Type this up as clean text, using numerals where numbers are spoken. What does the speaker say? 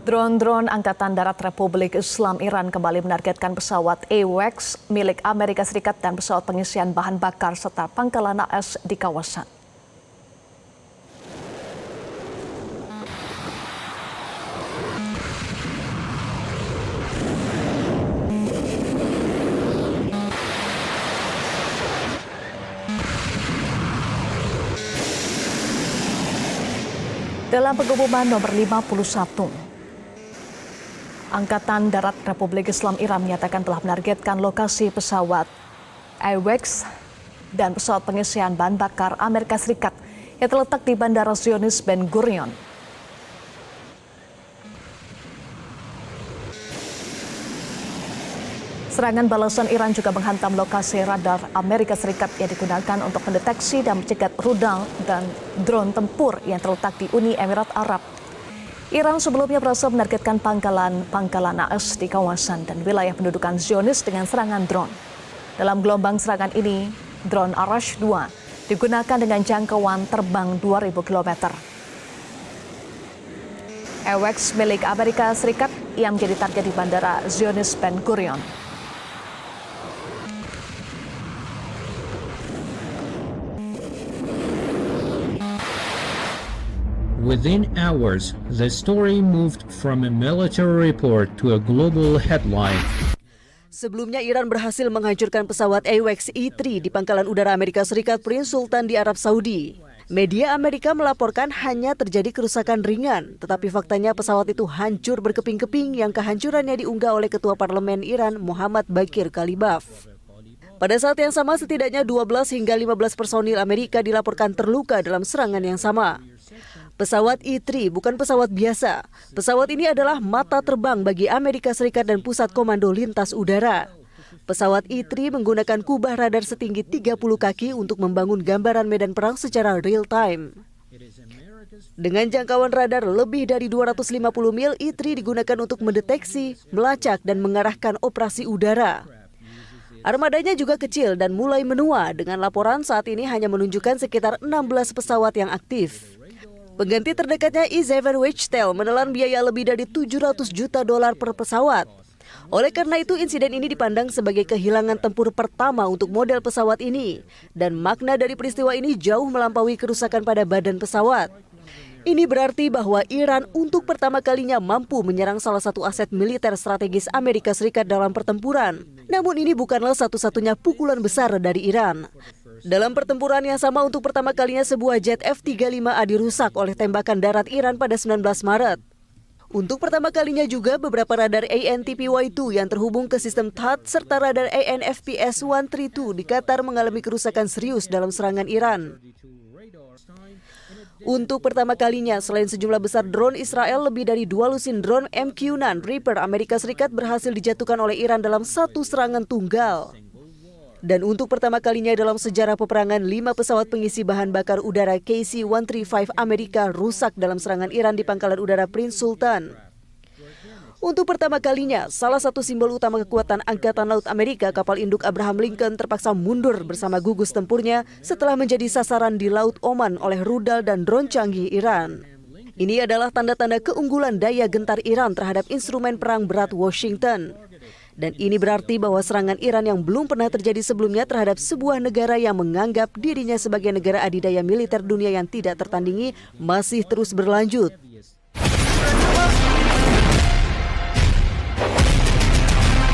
Drone-drone Angkatan Darat Republik Islam Iran kembali menargetkan pesawat AWACS milik Amerika Serikat dan pesawat pengisian bahan bakar serta pangkalan AS di kawasan. Dalam pengumuman nomor 51, Angkatan Darat Republik Islam Iran menyatakan telah menargetkan lokasi pesawat AWACS dan pesawat pengisian bahan bakar Amerika Serikat yang terletak di Bandara Zionis Ben Gurion. Serangan balasan Iran juga menghantam lokasi radar Amerika Serikat yang digunakan untuk mendeteksi dan mencegat rudal dan drone tempur yang terletak di Uni Emirat Arab. Iran sebelumnya berhasil menargetkan pangkalan AS di kawasan dan wilayah pendudukan Zionis dengan serangan drone. Dalam gelombang serangan ini, drone Arash 2 digunakan dengan jangkauan terbang 2.000 km. AWACS milik Amerika Serikat yang menjadi target di Bandara Zionis Ben Gurion. Within hours, the story moved from a military report to a global headline. Sebelumnya Iran berhasil menghancurkan pesawat AWACS E-3 di pangkalan udara Amerika Serikat Prince Sultan di Arab Saudi. Media Amerika melaporkan hanya terjadi kerusakan ringan, tetapi faktanya pesawat itu hancur berkeping-keping yang kehancurannya diunggah oleh Ketua Parlemen Iran Muhammad Bakir Kalibaf. Pada saat yang sama, setidaknya 12 hingga 15 personil Amerika dilaporkan terluka dalam serangan yang sama. Pesawat E-3 bukan pesawat biasa. Pesawat ini adalah mata terbang bagi Amerika Serikat dan Pusat Komando Lintas Udara. Pesawat E-3 menggunakan kubah radar setinggi 30 kaki untuk membangun gambaran medan perang secara real time. Dengan jangkauan radar lebih dari 250 mil, E-3 digunakan untuk mendeteksi, melacak, dan mengarahkan operasi udara. Armadanya juga kecil dan mulai menua, dengan laporan saat ini hanya menunjukkan sekitar 16 pesawat yang aktif. Pengganti terdekatnya E-7 Wichtel menelan biaya lebih dari $700 juta per pesawat. Oleh karena itu, insiden ini dipandang sebagai kehilangan tempur pertama untuk model pesawat ini. Dan makna dari peristiwa ini jauh melampaui kerusakan pada badan pesawat. Ini berarti bahwa Iran untuk pertama kalinya mampu menyerang salah satu aset militer strategis Amerika Serikat dalam pertempuran. Namun ini bukanlah satu-satunya pukulan besar dari Iran. Dalam pertempuran yang sama, untuk pertama kalinya sebuah jet F-35A dirusak oleh tembakan darat Iran pada 19 Maret. Untuk pertama kalinya juga beberapa radar AN/TPY-2 yang terhubung ke sistem THAAD serta radar AN/FPS-132 di Qatar mengalami kerusakan serius dalam serangan Iran. Untuk pertama kalinya, selain sejumlah besar drone Israel, lebih dari 2 lusin drone MQ-9 Reaper Amerika Serikat berhasil dijatuhkan oleh Iran dalam satu serangan tunggal. Dan untuk pertama kalinya dalam sejarah peperangan, 5 pesawat pengisi bahan bakar udara KC-135 Amerika rusak dalam serangan Iran di pangkalan udara Prince Sultan. Untuk pertama kalinya, salah satu simbol utama kekuatan Angkatan Laut Amerika, kapal induk Abraham Lincoln, terpaksa mundur bersama gugus tempurnya setelah menjadi sasaran di Laut Oman oleh rudal dan drone canggih Iran. Ini adalah tanda-tanda keunggulan daya gentar Iran terhadap instrumen perang berat Washington. Dan ini berarti bahwa serangan Iran yang belum pernah terjadi sebelumnya terhadap sebuah negara yang menganggap dirinya sebagai negara adidaya militer dunia yang tidak tertandingi masih terus berlanjut.